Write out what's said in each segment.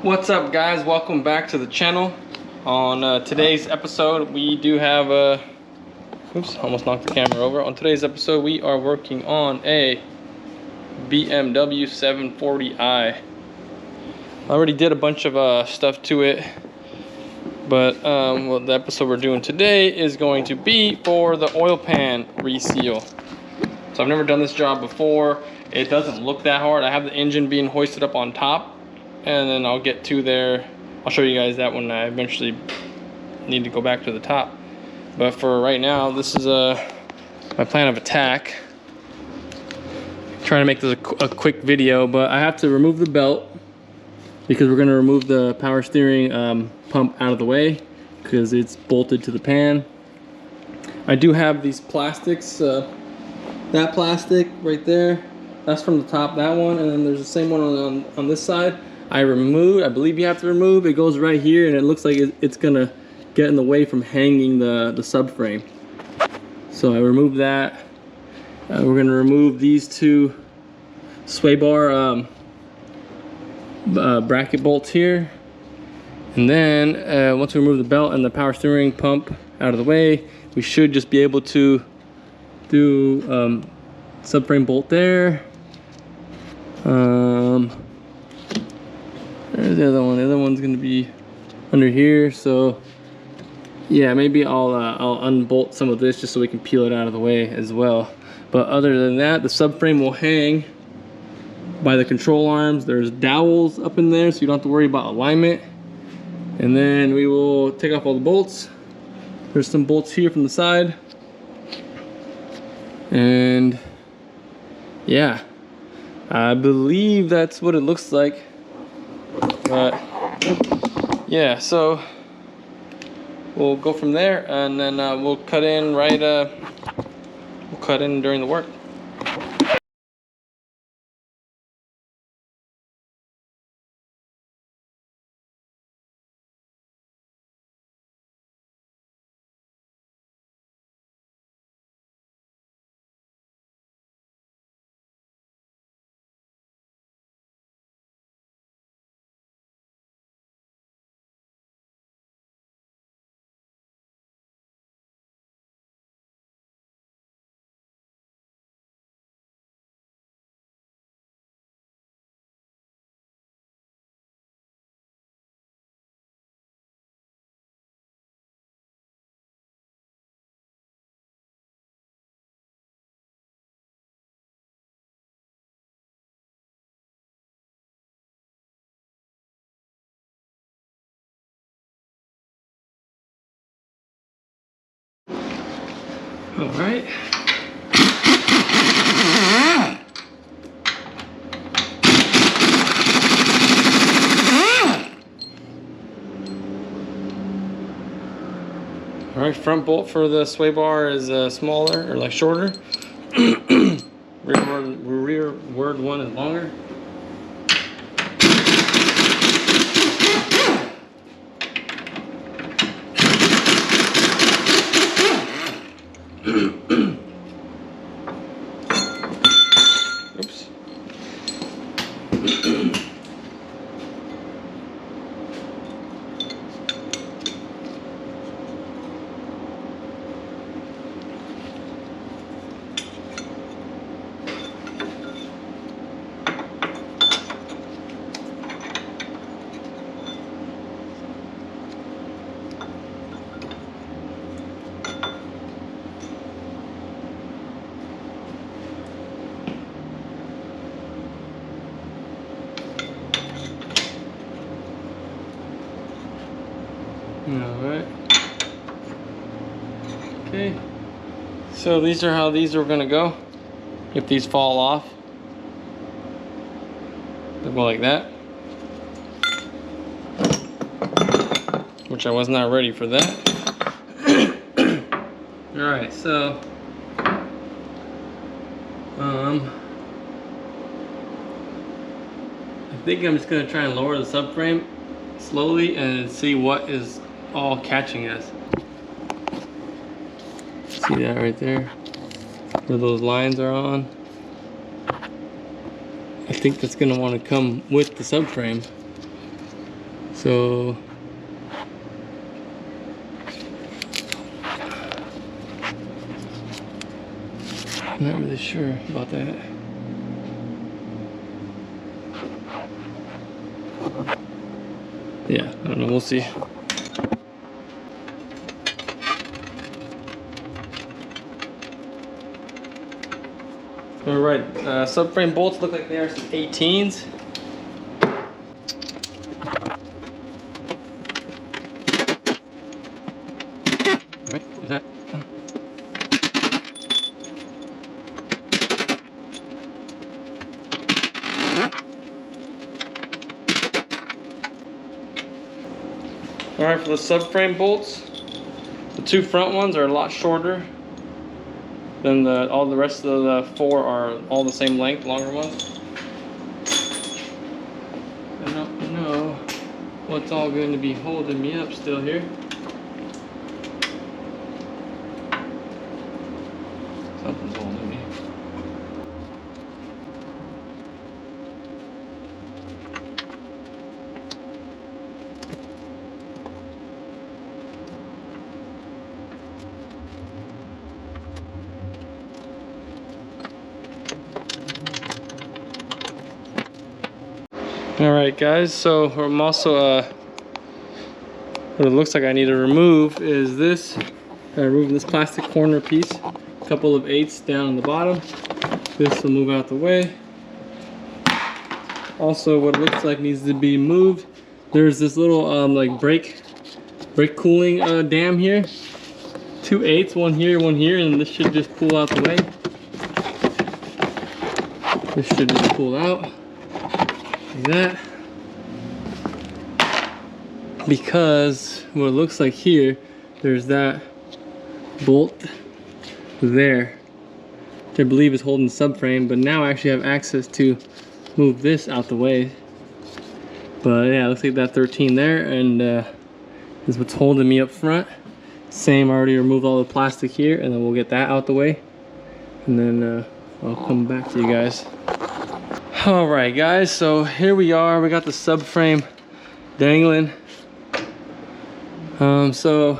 What's up, guys? Welcome back to the channel. On today's episode, we do have oops, almost knocked the camera over. On today's episode, we are working on a BMW 740i. I already did a bunch of stuff to it, but well, the episode we're doing today is going to be for the oil pan reseal. So I've never done this job before. It doesn't look that hard. I have the engine being hoisted up on top, and then I'll get to there. I'll show you guys that when I eventually need to go back to the top. But for right now, this is my plan of attack. Trying to make this a quick video, but I have to remove the belt because we're going to remove the power steering pump out of the way because it's bolted to the pan. I do have these plastics, that plastic right there, that's from the top, that one, and then there's the same one on this side. I believe you have to remove, it goes right here, and it looks like it's gonna get in the way from hanging the subframe. So I removed that. We're gonna remove these two sway bar bracket bolts here. And then once we remove the belt and the power steering pump out of the way, we should just be able to do subframe bolt there. There's the other one. The other one's gonna be under here. So yeah, maybe I'll unbolt some of this just so we can peel it out of the way as well. But other than that, the subframe will hang by the control arms. There's dowels up in there, so you don't have to worry about alignment. And then we will take off all the bolts. There's some bolts here from the side. And yeah, I believe that's what it looks like. But yeah, so we'll go from there, and then we'll cut in during the work. All right. All right, front bolt for the sway bar is smaller, or like shorter. rearward one is longer. Oops. Alright. Okay. So these are how these are gonna go. If these fall off, they'll go like that. Which I was not ready for that. Alright, so I think I'm just gonna try and lower the subframe slowly and see what is all catching us. See that right there? Where those lines are on? I think that's gonna want to come with the subframe. So I'm not really sure about that. Yeah, I don't know, we'll see. All right, subframe bolts look like they are some 18s. All right, is that? All right, for the subframe bolts, the two front ones are a lot shorter than all the rest of the four are all the same length, longer ones. I don't know what's all going to be holding me up still here. Something's holding me. All right, guys, so I'm also what it looks like I need to remove is this. Removing this plastic corner piece, a couple of 8s down on the bottom. This will move out the way. Also, what it looks like needs to be moved, there's this little like brake cooling dam here. 2 8s, one here, and this should just pull out the way. This should just pull out like that. Because what it looks like here, there's that bolt there, which I believe is holding the subframe, but now I actually have access to move this out the way. But yeah, it looks like that 13 there, and is what's holding me up front. Same, I already removed all the plastic here, and then we'll get that out the way, and then I'll come back to you guys. All right, guys, so here we are. We got the subframe dangling. So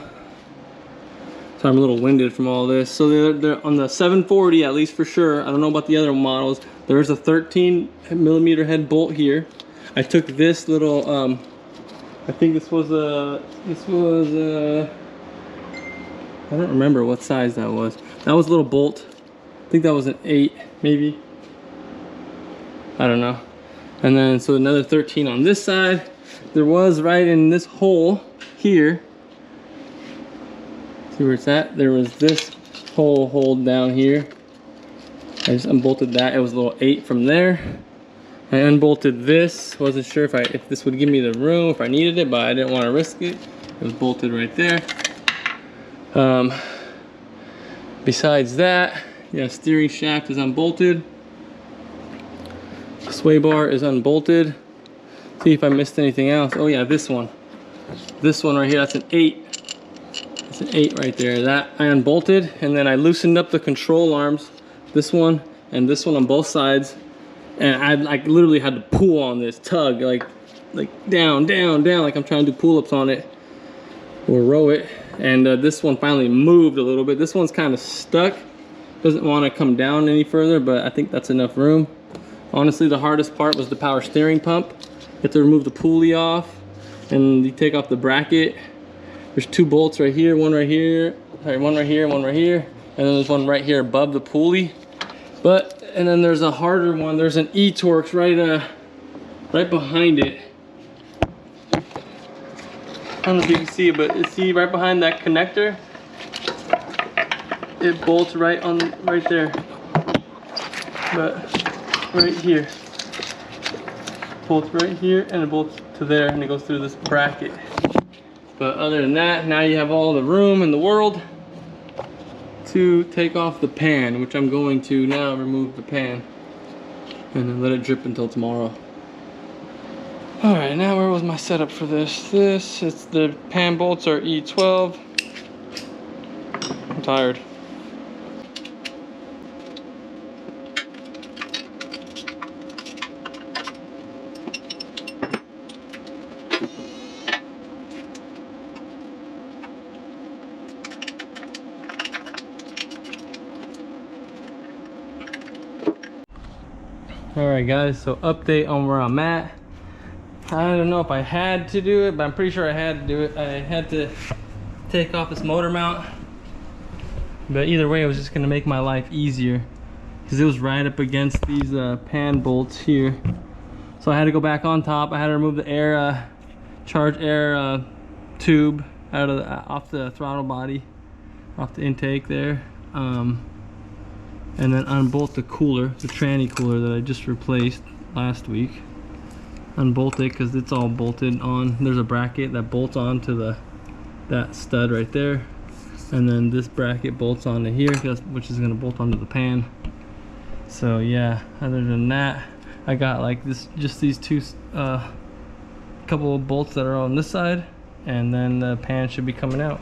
I'm a little winded from all this. So they're on the 740, at least for sure. I don't know about the other models. There's a 13mm head bolt here. I took this little, I think this was I don't remember what size that was. That was a little bolt. I think that was an 8, maybe. I don't know. And then, so another 13 on this side. There was right in this hole here. See where it's at? There was this hole down here. I just unbolted that. It was a little 8 from there. I unbolted this. Wasn't sure if this would give me the room, if I needed it, but I didn't want to risk it. It was bolted right there. Besides that, yeah, steering shaft is unbolted. Sway bar is unbolted. See if I missed anything else. Oh yeah, this one. This one right here, that's an 8. It's an 8 right there. That I unbolted, and then I loosened up the control arms. This one and this one on both sides. And I like literally had to pull on this, tug, like down, like I'm trying to do pull-ups on it or row it. And this one finally moved a little bit. This one's kind of stuck. Doesn't want to come down any further, but I think that's enough room. Honestly, the hardest part was the power steering pump. You have to remove the pulley off, and you take off the bracket. There's 2 bolts right here, one right here, sorry, one right here, one right here, and then there's one right here above the pulley. And then there's a harder one. There's an E-Torx right behind it. I don't know if you can see it, but see right behind that connector, it bolts right there. But right here, bolts right here, and it bolts to there, and it goes through this bracket. But other than that, now you have all the room in the world to take off the pan, which I'm going to now remove the pan and then let it drip until tomorrow. All right, now where was my setup for this? It's the pan bolts are E12. I'm tired. All right, guys, so update on where I'm at. I don't know if I had to do it, but I'm pretty sure I had to do it. I had to take off this motor mount, but either way, it was just gonna make my life easier because it was right up against these pan bolts here. So I had to go back on top. I had to remove the air, charge air tube out of off the throttle body, off the intake there, and then unbolt the cooler, the tranny cooler that I just replaced last week. Unbolt it because it's all bolted on. There's a bracket that bolts onto that stud right there, and then this bracket bolts onto here, which is going to bolt onto the pan. So yeah, other than that, I got like this, just these two couple of bolts that are on this side, and then the pan should be coming out.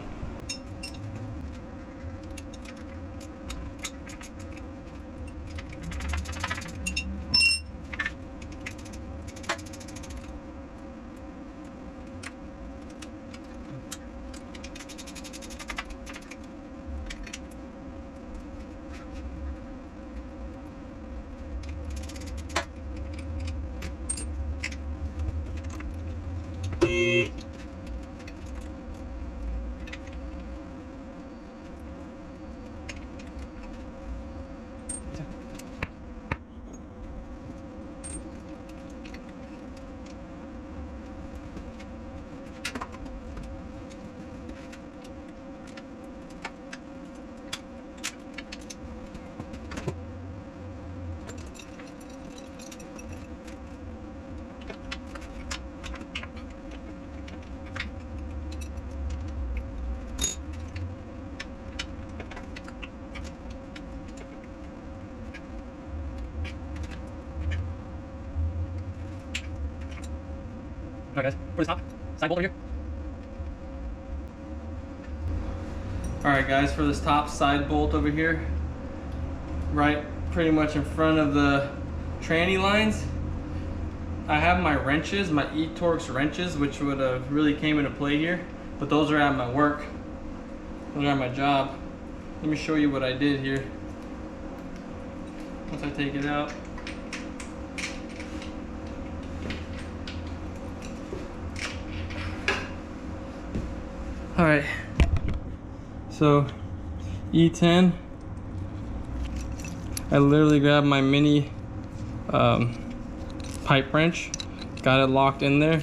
Alright guys, for the top, side bolt over here. Alright guys, for this top side bolt over here, right pretty much in front of the tranny lines, I have my wrenches, my E-Torx wrenches, which would have really came into play here, but those are at my work, those are at my job. Let me show you what I did here. Once I take it out. Alright, so E10, I literally grabbed my mini pipe wrench, got it locked in there,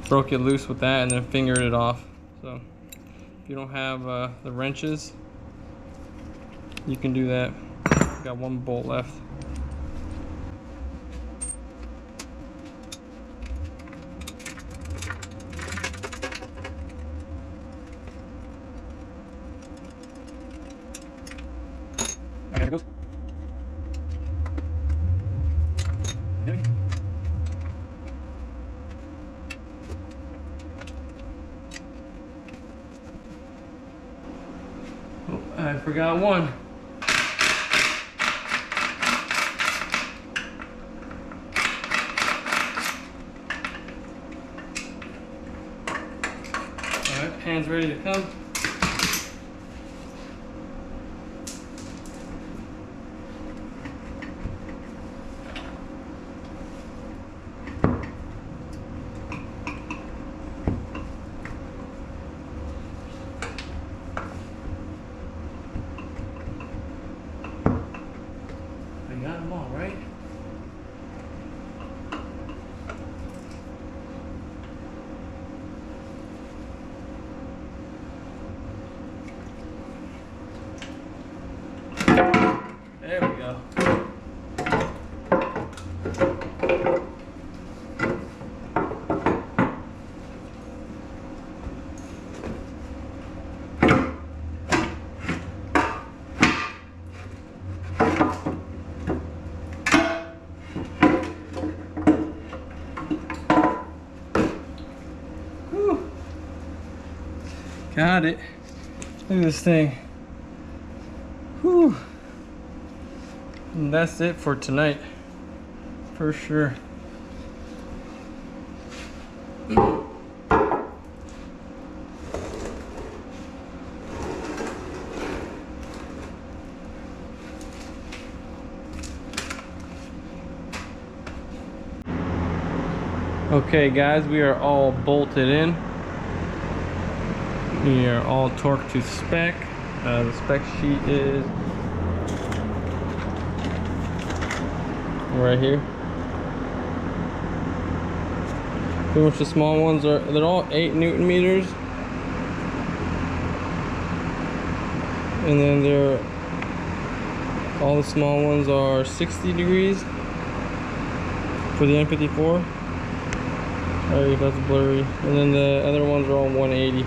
broke it loose with that, and then fingered it off. So if you don't have the wrenches, you can do that. Got one bolt left. There it goes. Oh, I forgot one. Alright, pan's ready to come. Got them all, right? There we go. Got it. Look at this thing. Whew. And that's it for tonight, for sure. Okay guys, we are all bolted in. We are all torqued to spec. The spec sheet is right here. Pretty much the small ones they're all 8 Newton meters. And then all the small ones are 60 degrees for the N54. Sorry if that's blurry. And then the other ones are all 180.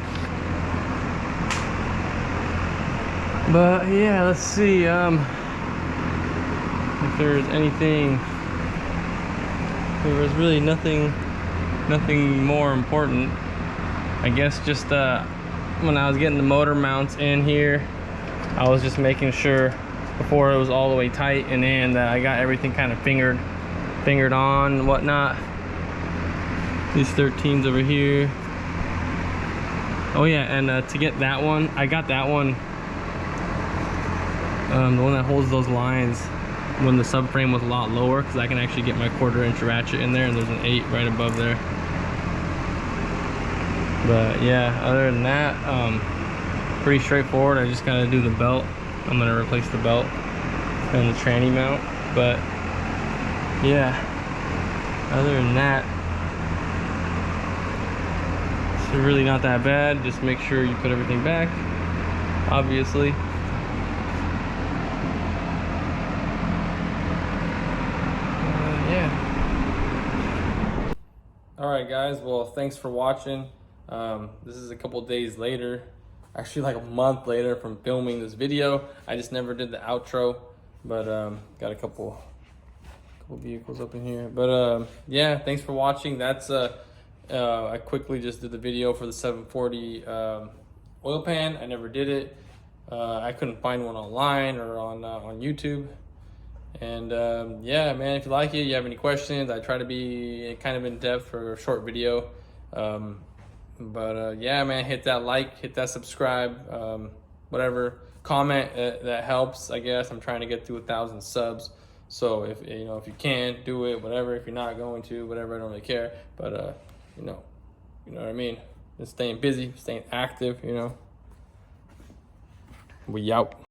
But yeah, let's see if there's anything. There was really nothing more important. I guess just when I was getting the motor mounts in here, I was just making sure before it was all the way tight and in that I got everything kind of fingered on and whatnot. These 13s over here. Oh yeah, and to get that one, I got that one, the one that holds those lines when the subframe was a lot lower, because I can actually get my 1/4-inch ratchet in there, and there's an 8 right above there. But yeah, other than that, pretty straightforward. I just gotta do the belt. I'm gonna replace the belt and the tranny mount. But yeah, other than that, it's really not that bad. Just make sure you put everything back, obviously. Yeah. Alright guys, well thanks for watching. This is a couple days later, actually like a month later from filming this video. I just never did the outro, but got a couple vehicles up in here. But yeah, thanks for watching. That's I quickly just did the video for the 740 oil pan. I never did it. I couldn't find one online or on YouTube. And yeah, man, if you like it, you have any questions, I try to be kind of in depth for a short video. But yeah, man, hit that like, hit that subscribe, whatever, comment, that helps. I guess I'm trying to get to 1,000 subs. So if if you can, do it, whatever. If you're not going to, whatever, I don't really care. But you know what I mean. Just staying busy, staying active. We out.